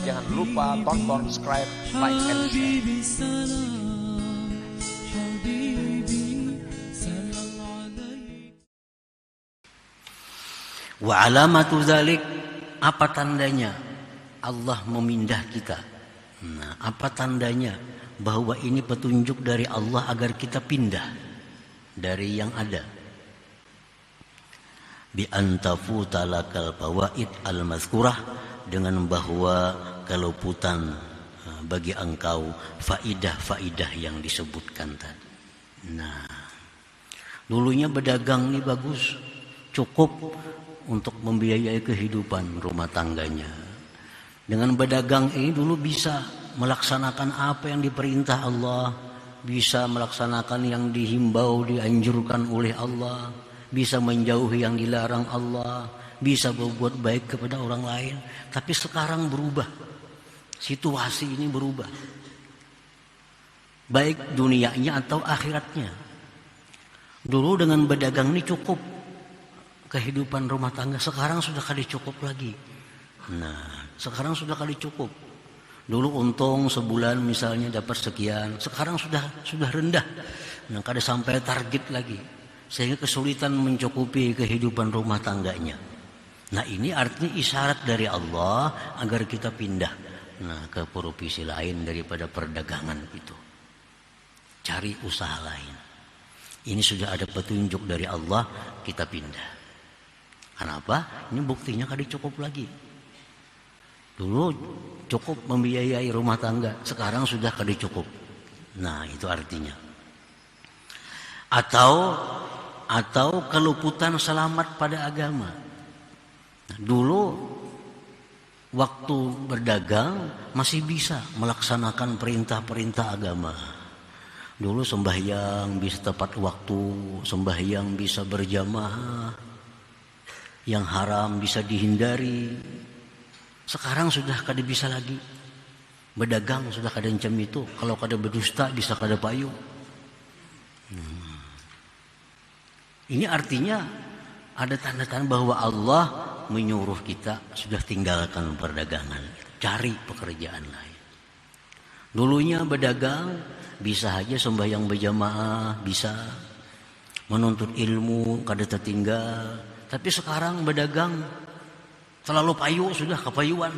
Jangan lupa tonton, subscribe, like, and share. Wa alamatu dzalik, apa tandanya Allah memindah kita? Nah, apa tandanya bahwa ini petunjuk dari Allah agar kita pindah dari yang ada? Bi antafuta lakal fawaid al-mazkurah, dengan bahwa keluputan bagi engkau faidah-faidah yang disebutkan tadi. Nah, dulunya berdagang ini bagus, cukup untuk membiayai kehidupan rumah tangganya. Dengan berdagang ini dulu bisa melaksanakan apa yang diperintah Allah, bisa melaksanakan yang dihimbau, dianjurkan oleh Allah, bisa menjauhi yang dilarang Allah, bisa berbuat baik kepada orang lain. Tapi sekarang berubah, situasi ini berubah, baik dunianya atau akhiratnya. Dulu dengan berdagang ini cukup kehidupan rumah tangga, sekarang sudah kali cukup lagi. Nah, sekarang sudah kali cukup. Dulu untung sebulan misalnya dapat sekian, sekarang sudah rendah. Nah, kada sampai target lagi, sehingga kesulitan mencukupi kehidupan rumah tangganya. Nah, ini artinya isyarat dari Allah agar kita pindah ke profesi lain daripada perdagangan itu. Cari usaha lain. Ini sudah ada petunjuk dari Allah, kita pindah. Kenapa? Ini buktinya kada cukup lagi. Dulu cukup membiayai rumah tangga, sekarang sudah kada cukup. Nah, itu artinya. Atau keluputan selamat pada agama. Nah, dulu waktu berdagang masih bisa melaksanakan perintah-perintah agama. Dulu sembahyang bisa tepat waktu, sembahyang bisa berjamaah, yang haram bisa dihindari. Sekarang sudah kada bisa lagi. Berdagang sudah kada encam itu. Kalau kada berdusta bisa kada payu. Ini artinya ada tanda-tanda bahwa Allah menyuruh kita sudah tinggalkan perdagangan, cari pekerjaan lain. Dulunya berdagang bisa saja sembahyang berjamaah, bisa menuntut ilmu kada tertinggal. Tapi sekarang berdagang terlalu payu, sudah kepayuan.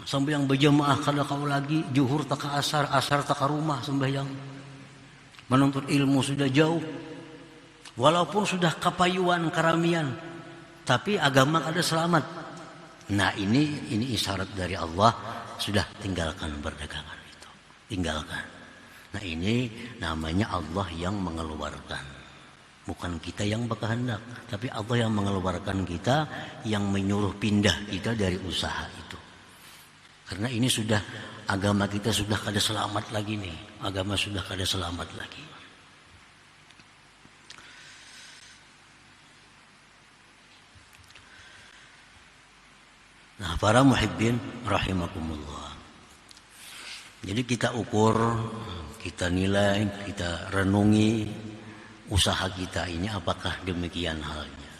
Sembahyang berjamaah kada kau lagi, zuhur tak ke asar, asar tak ke rumah sembahyang. Menuntut ilmu sudah jauh. Walaupun sudah kepayuan, keramian, tapi agama kada selamat. Nah, ini isyarat dari Allah, sudah tinggalkan perdagangan itu. Tinggalkan. Nah, ini namanya Allah yang mengeluarkan. Bukan kita yang berkehendak, tapi Allah yang mengeluarkan kita, yang menyuruh pindah kita dari usaha itu. Karena ini sudah, agama kita sudah kada selamat lagi nih. Agama sudah kada selamat lagi. Nah, para muhibbin rahimakumullah. Jadi kita ukur, kita nilai, kita renungi usaha kita ini apakah demikian halnya.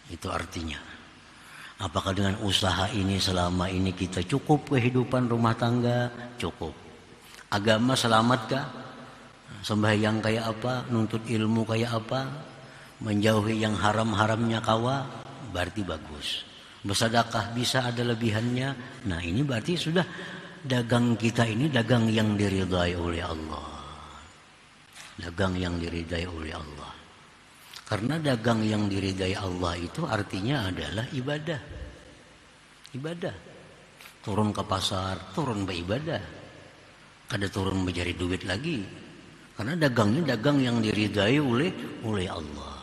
Itu artinya, apakah dengan usaha ini selama ini kita cukup kehidupan rumah tangga? Cukup. Agama selamatkah? Sembahyang kayak apa? Nuntut ilmu kayak apa? Menjauhi yang haram-haramnya kawa? Berarti bagus. Bersedekah bisa ada lebihannya. Nah, ini berarti sudah dagang kita ini dagang yang diridai oleh Allah. Dagang yang diridai oleh Allah. Karena dagang yang diridai Allah itu artinya adalah ibadah. Ibadah. Turun ke pasar, turun beribadah. Kada turun mencari duit lagi. Karena dagangnya dagang yang diridai oleh Allah.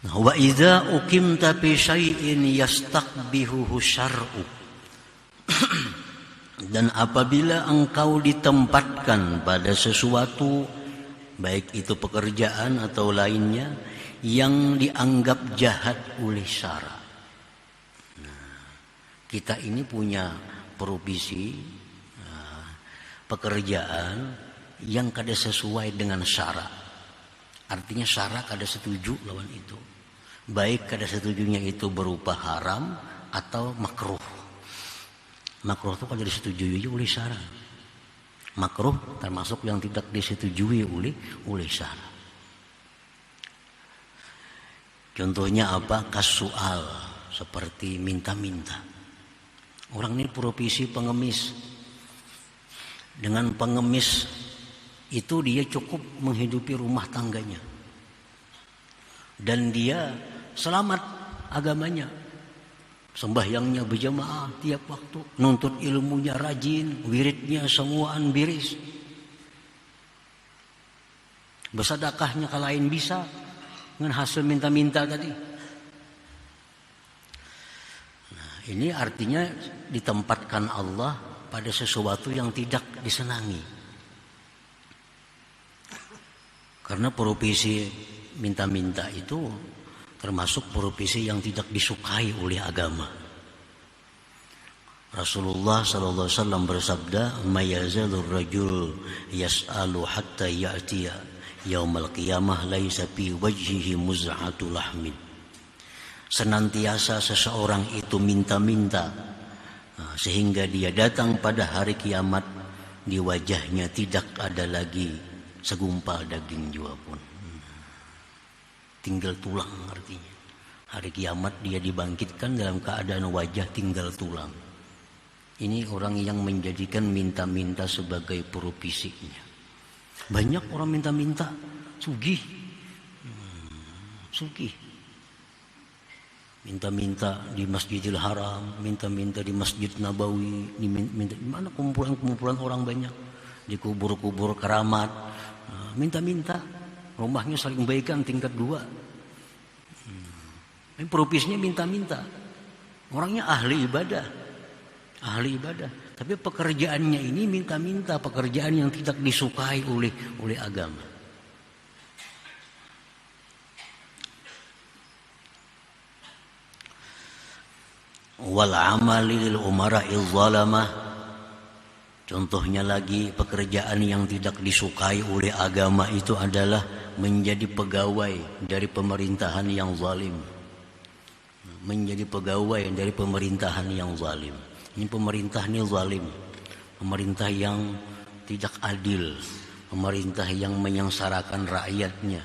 Wa idza uqimta fi syai'in yastaqbihuhu syar'u. Dan apabila engkau ditempatkan pada sesuatu, baik itu pekerjaan atau lainnya, yang dianggap jahat oleh syara. Nah, kita ini punya profesi, pekerjaan yang kada sesuai dengan syara. Artinya syara kada setuju lawan itu. Baik kada setujunya itu berupa haram atau makruh. Makruh itu kada disetujui oleh syara. Makruh termasuk yang tidak disetujui oleh syara. Contohnya apa? Kasual, seperti minta-minta. Orang ini profesi pengemis. Dengan pengemis itu dia cukup menghidupi rumah tangganya. Dan dia selamat agamanya. Sembahyangnya berjamaah tiap waktu, nuntut ilmunya rajin, wiridnya semuaan biris. Bersedekahnya kalau lain bisa dengan hasil minta-minta tadi. Nah, ini artinya ditempatkan Allah pada sesuatu yang tidak disenangi. Karena profesi minta-minta itu termasuk profesi yang tidak disukai oleh agama. Rasulullah sallallahu alaihi wasallam bersabda, "Mayazalur rajul yas'alu hatta ya'tiya yaumal qiyamah laisa fi wajhihi muz'atu lahmin." Senantiasa seseorang itu minta-minta sehingga dia datang pada hari kiamat, di wajahnya tidak ada lagi segumpal daging jua pun. Tinggal tulang artinya. Hari kiamat dia dibangkitkan dalam keadaan wajah tinggal tulang. Ini orang yang menjadikan minta-minta sebagai profesinya. Banyak orang minta-minta, sugih. Sugih. Minta-minta di Masjidil Haram, minta-minta di Masjid Nabawi, minta di mana kumpulan-kumpulan orang banyak. Di kubur-kubur keramat, minta-minta. Rumahnya saling baikan tingkat 2. Ini profesinya minta-minta. Orangnya ahli ibadah. Ahli ibadah. Tapi pekerjaannya ini minta-minta. Pekerjaan yang tidak disukai oleh agama. Wal amali lil umara'il zalamah. Contohnya lagi, pekerjaan yang tidak disukai oleh agama itu adalah menjadi pegawai dari pemerintahan yang zalim. Menjadi pegawai dari pemerintahan yang zalim. Ini pemerintah ini zalim. Pemerintah yang tidak adil. Pemerintah yang menyengsarakan rakyatnya.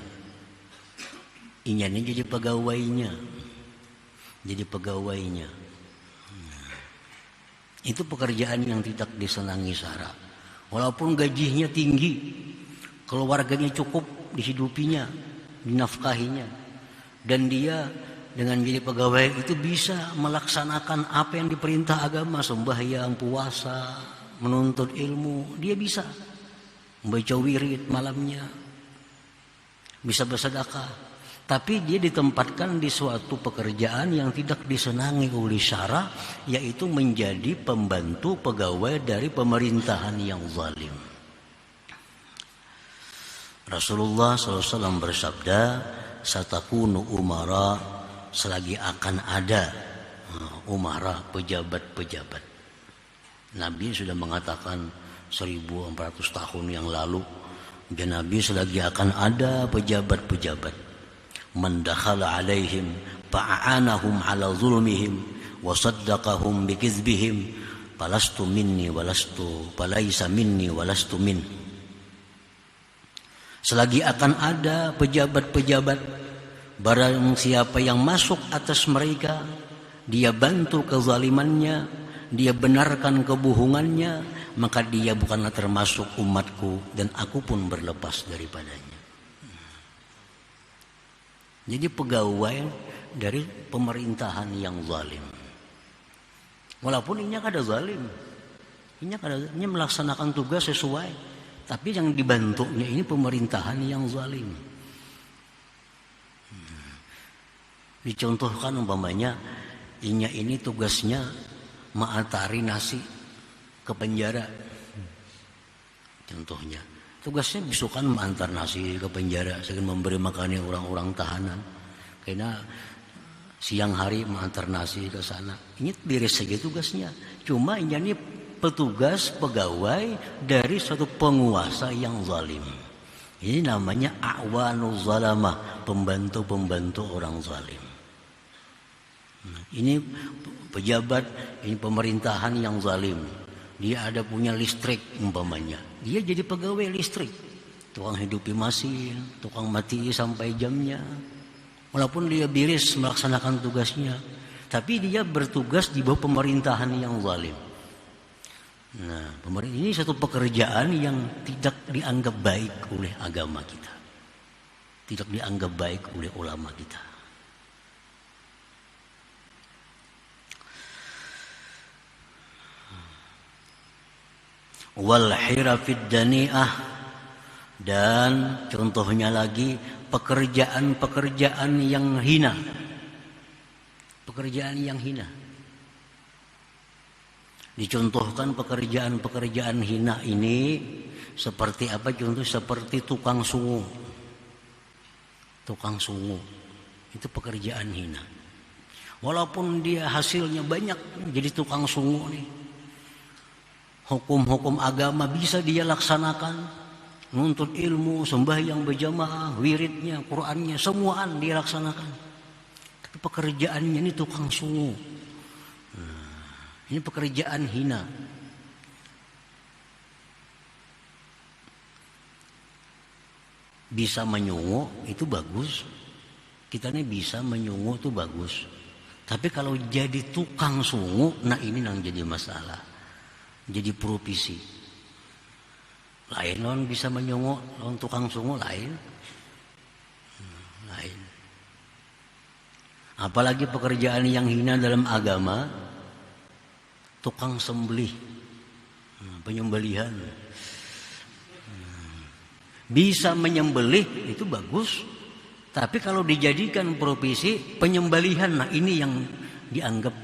Ini jadi pegawainya. Jadi pegawainya. Itu pekerjaan yang tidak disenangi syara. Walaupun gajinya tinggi, keluarganya cukup dihidupinya, dinafkahinya, dan dia dengan jadi pegawai itu bisa melaksanakan apa yang diperintah agama, sembahyang, puasa, menuntut ilmu, dia bisa membaca wirid malamnya, bisa bersedekah. Tapi dia ditempatkan di suatu pekerjaan yang tidak disenangi oleh syara, yaitu menjadi pembantu pegawai dari pemerintahan yang zalim. Rasulullah SAW bersabda, "Satakunu umara," selagi akan ada umara, pejabat-pejabat. Nabi sudah mengatakan 1400 tahun yang lalu, dan Nabi selagi akan ada pejabat-pejabat. Man dakhala alaihim fa'anahum ala zulmihim wa saddaqahum bikizbihim falastu minni walastu falaisa minni walastu min. Selagi akan ada pejabat-pejabat, barang siapa yang masuk atas mereka, dia bantu kezalimannya, dia benarkan kebohongannya, maka dia bukanlah termasuk umatku dan aku pun berlepas daripadanya. Jadi pegawai dari pemerintahan yang zalim. Walaupun ini kada zalim, ini melaksanakan tugas sesuai, tapi yang dibantunya ini pemerintahan yang zalim. Dicontohkan umpamanya, ini tugasnya ma'atari nasi ke penjara. Contohnya. Tugasnya bisukan mengantar nasi ke penjara, segera memberi makannya orang-orang tahanan. Karena siang hari mengantar nasi ke sana. Ini beres saja tugasnya. Cuma ini petugas pegawai dari suatu penguasa yang zalim. Ini namanya a'wanuz zalamah, pembantu-pembantu orang zalim. Ini pejabat, ini pemerintahan yang zalim. Dia ada punya listrik umpamanya. Dia jadi pegawai listrik. Tukang hidupi mesin, tukang mati sampai jamnya. Walaupun dia biris melaksanakan tugasnya, tapi dia bertugas di bawah pemerintahan yang zalim. Nah, ini satu pekerjaan yang tidak dianggap baik oleh agama kita. Tidak dianggap baik oleh ulama kita. Wal hirafid dani'ah, dan contohnya lagi pekerjaan-pekerjaan yang hina. Pekerjaan yang hina. Dicontohkan pekerjaan-pekerjaan hina ini seperti apa? Contoh seperti tukang sungu. Tukang sungu itu pekerjaan hina. Walaupun dia hasilnya banyak jadi tukang sungu nih. Hukum-hukum agama bisa dia laksanakan, nuntut ilmu, sembahyang berjamaah, wiridnya, Qur'annya, semuaan dia laksanakan. Tapi pekerjaannya ini tukang sungu. Ini pekerjaan hina. Bisa menyungu itu bagus. Kita ini bisa menyungu itu bagus. Tapi kalau jadi tukang sungu, nah ini yang jadi masalah. Jadi profesi. Lain non bisa menyungu, non tukang sungu lain. Lain. Apalagi pekerjaan yang hina dalam agama, tukang sembelih, penyembelihan. Bisa menyembelih itu bagus, tapi kalau dijadikan profesi penyembelihan, nah ini yang dianggap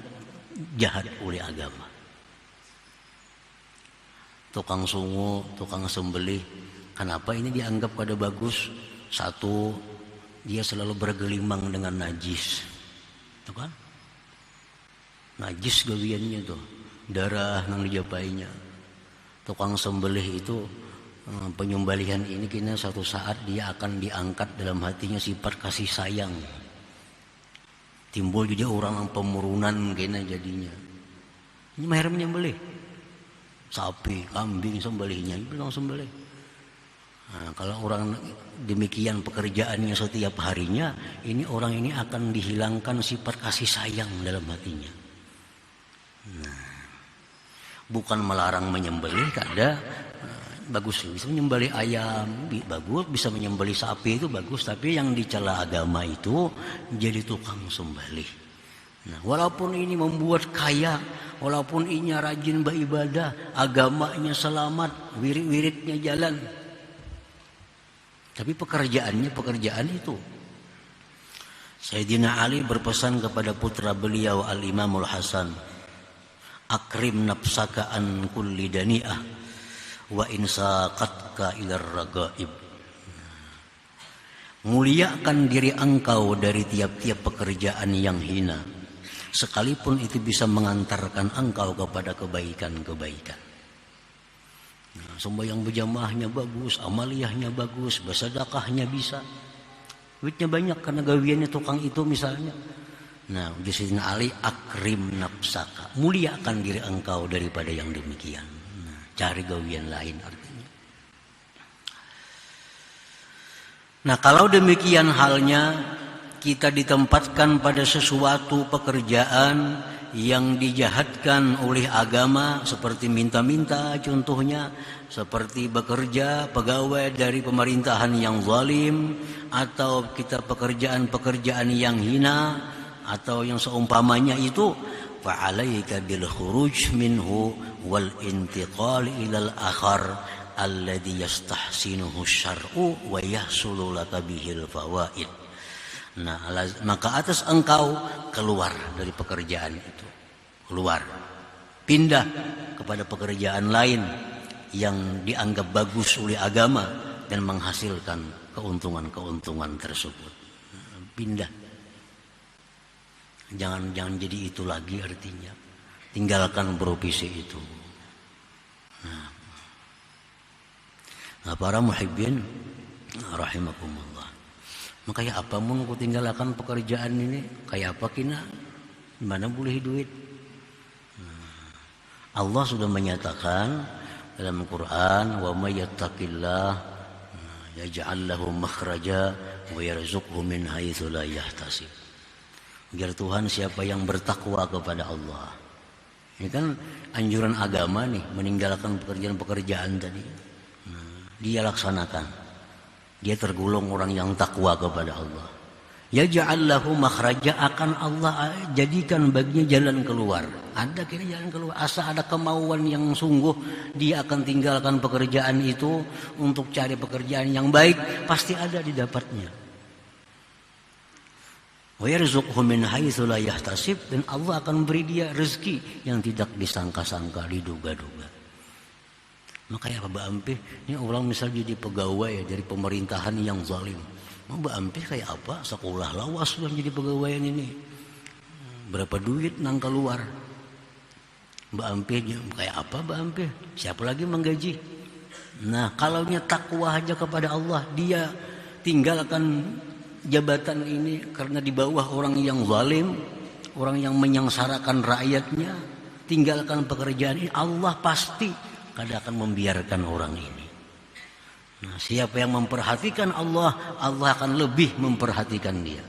jahat oleh agama. Tukang sungu, tukang sembelih, kenapa ini dianggap pada bagus? Satu, dia selalu bergelimang dengan najis, tuh kan? Najis gawiannya tuh, darah yang dijapainya. Tukang sembelih itu, penyembelihan ini kini suatu saat dia akan diangkat dalam hatinya sifat kasih sayang. Timbul juga orang yang pemurunan kini jadinya. Ini mahir menyembelih. Sapi, kambing sembelihnya, itu orang sembelih. Nah, kalau orang demikian pekerjaannya setiap harinya, ini orang ini akan dihilangkan sifat kasih sayang dalam hatinya. Nah, bukan melarang menyembelih, kada bagus, bisa menyembelih ayam, bagus, bisa menyembelih sapi itu bagus, tapi yang dicela agama itu jadi tukang sembelih. Nah, walaupun ini membuat kaya, walaupun ini rajin beribadah, agamanya selamat, wirid-wiridnya jalan, tapi pekerjaannya pekerjaan itu. Sayyidina Ali berpesan kepada putra beliau Al-Imamul Hasan, akrim nafsaka an kulli dani'ah wa insaqatka ilar ragaib. Muliakan diri engkau dari tiap-tiap pekerjaan yang hina, sekalipun itu bisa mengantarkan engkau kepada kebaikan-kebaikan. Nah, sembahyang berjamaahnya bagus, amaliyahnya bagus, bersedekahnya bisa, duitnya banyak karena gawiannya tukang itu misalnya. Nah, Sayyidina Ali, akrim nafsaka, muliakan diri engkau daripada yang demikian. Nah, cari gawian lain artinya. Nah, kalau demikian halnya, kita ditempatkan pada sesuatu pekerjaan yang dijahatkan oleh agama, seperti minta-minta contohnya, seperti bekerja pegawai dari pemerintahan yang zalim, atau kita pekerjaan-pekerjaan yang hina, atau yang seumpamanya itu, fa'alaika bil khuruj minhu wal intiqal ilal akhar alladhi yastahsinuhu syar'u wa yahsulu laka bihil fawaid. Nah, maka atas engkau keluar dari pekerjaan itu, keluar, pindah kepada pekerjaan lain yang dianggap bagus oleh agama dan menghasilkan keuntungan-keuntungan tersebut. Pindah, jangan jadi itu lagi artinya. Tinggalkan profesi itu. Nah, para muhibbin, Rahimakumullah. Makanya apa mun ku tinggalkan pekerjaan ini, kayak apa kina? Mana boleh duit? Allah sudah menyatakan dalam Quran, wa may yattaqillah yaj'al lahu makhraja wa yarzuqhu min haitsu la yahtasib. Biar Tuhan siapa yang bertakwa kepada Allah. Ini kan anjuran agama nih, meninggalkan pekerjaan-pekerjaan tadi. Dia laksanakan. Dia tergolong orang yang takwa kepada Allah. Yaj'al lahu makhraja, akan Allah jadikan baginya jalan keluar. Ada kira jalan keluar. Asal ada kemauan yang sungguh, dia akan tinggalkan pekerjaan itu untuk cari pekerjaan yang baik, pasti ada didapatnya. Wa yarzuqhu min haitsu la yahtasib, dan Allah akan beri dia rezeki yang tidak disangka-sangka, diduga-duga. Makanya Mbak Ampih, ini orang misal jadi pegawai ya, dari pemerintahan yang zalim. Mbak Ampih kayak apa? Sekolah lawas sudah jadi pegawaian ini. Berapa duit nang keluar? Mbak Ampih kayak apa Mbak Ampih? Siapa lagi menggaji? Nah, kalau dia takwa aja kepada Allah, dia tinggalkan jabatan ini karena di bawah orang yang zalim, orang yang menyengsarakan rakyatnya, tinggalkan pekerjaan ini, Allah pasti kada akan membiarkan orang ini. Nah, siapa yang memperhatikan Allah, Allah akan lebih memperhatikan dia.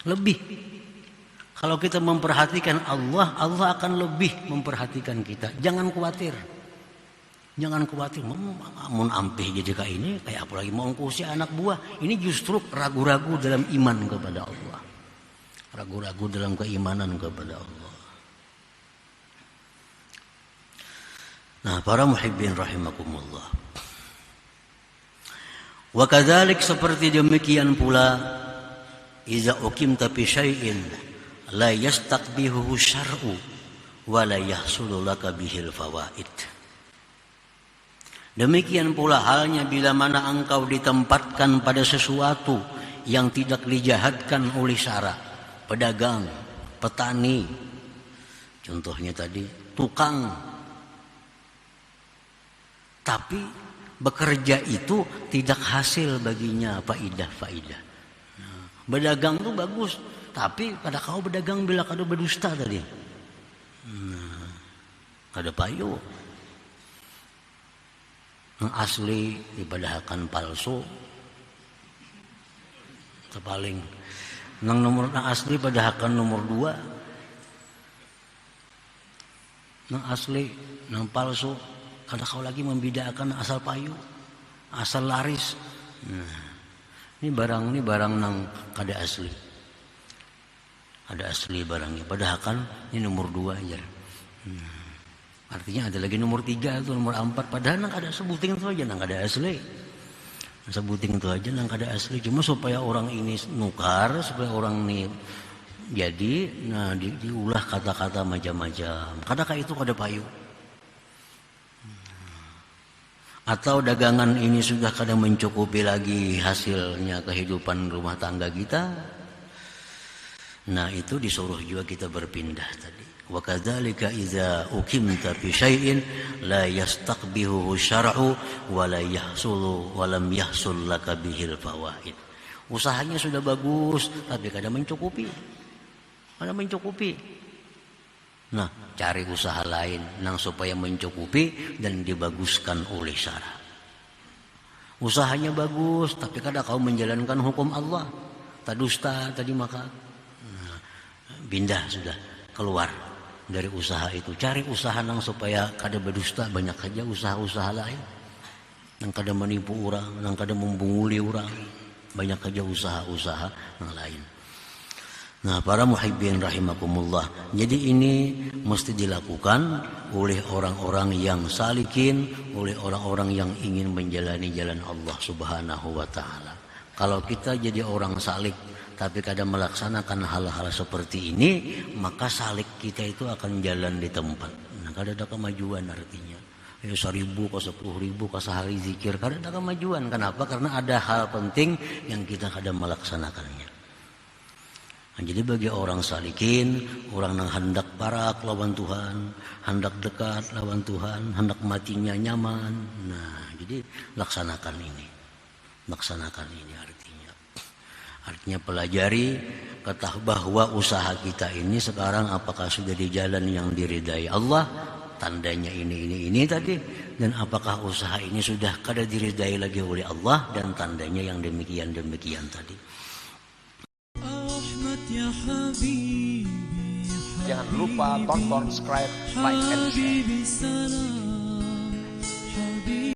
Lebih. Kalau kita memperhatikan Allah, Allah akan lebih memperhatikan kita. Jangan khawatir. Jangan khawatir. Mun Ampih jadi kayak ini, kayak apa lagi mau usia anak buah. Ini justru ragu-ragu dalam iman kepada Allah. Ragu-ragu dalam keimanan kepada Allah. Nah, para muhibbin rahimakumullah. Wa kadzalik, seperti demikian pula, iza uqimta bi syai'in la yastaqbihu syar'u wa la yahsulu laka bihil fawaid. Demikian pula halnya bila mana engkau ditempatkan pada sesuatu yang tidak dijahatkan oleh syara. Pedagang, petani, contohnya tadi tukang. Tapi bekerja itu tidak hasil baginya faidah. Nah, berdagang itu bagus, tapi kada kau berdagang bila kada berdusta tadi. Nah, kada payu. Yang asli dipadahakan palsu. Terpaling. Nang nomor nang asli padahakan nomor 2. Nang asli, nang palsu. Kada kau lagi membedakan asal payu, asal laris. Nah, ini barang nang kada asli. Ada asli barangnya. Padahal kan ini nomor 2 aja. Artinya ada lagi nomor 3 atau nomor 4. Padahal nang kada sebuting itu aja nang kada asli. Sebuting itu aja nang kada asli. Cuma supaya orang ini nukar, supaya orang ini jadi, nah diulah kata-kata macam-macam. Kadang itu kada payu. Atau dagangan ini sudah kadang mencukupi lagi hasilnya kehidupan rumah tangga kita. Nah, itu disuruh juga kita berpindah tadi. Wa kadzalika idza uqimta fi syai'in la yastaqbihu syar'u wa la yahsulu wa lam yahsul laka bihil fawaid. Usahanya sudah bagus tapi kadang mencukupi. Kadang mencukupi. Nah, cari usaha lain yang supaya mencukupi dan dibaguskan oleh syara. Usahanya bagus, tapi kadang kau menjalankan hukum Allah. Tadusta tadi maka pindah sudah keluar dari usaha itu. Cari usaha yang supaya kada berdusta, banyak saja usaha-usaha lain. Yang kada menipu orang, yang kada membunguli orang, banyak saja usaha-usaha yang lain. Nah, para muhibbin rahimakumullah. Jadi ini mesti dilakukan oleh orang-orang yang salikin, oleh orang-orang yang ingin menjalani jalan Allah Subhanahu wa taala. Kalau kita jadi orang salik tapi kadang melaksanakan hal-hal seperti ini, maka salik kita itu akan jalan di tempat. Nah, kada ada kemajuan artinya. 1.000 ke 10.000 ke sehari zikir, kada ada kemajuan. Kenapa? Karena ada hal penting yang kita kada melaksanakannya. Nah, jadi bagi orang salikin, orang yang hendak parak lawan Tuhan, hendak dekat lawan Tuhan, hendak matinya nyaman. Nah, jadi laksanakan ini. laksanakan ini artinya pelajari bahwa usaha kita ini sekarang apakah sudah di jalan yang diridai Allah, tandanya ini tadi, dan apakah usaha ini sudah kada diridai lagi oleh Allah, dan tandanya yang demikian tadi. Jangan lupa tonton, subscribe, like, and share.